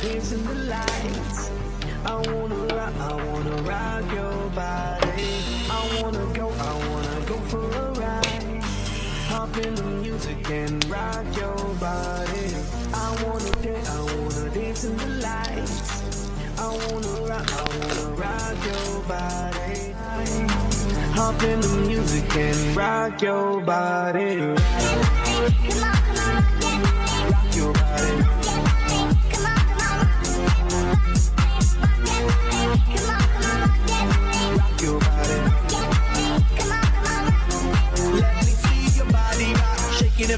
dance in the lights. I wanna rock your body. I wanna go for a ride. Hop in the music and rock your body. I wanna dance in the lights. I wanna rock your body. Hop in the music and rock your body. Rock your body.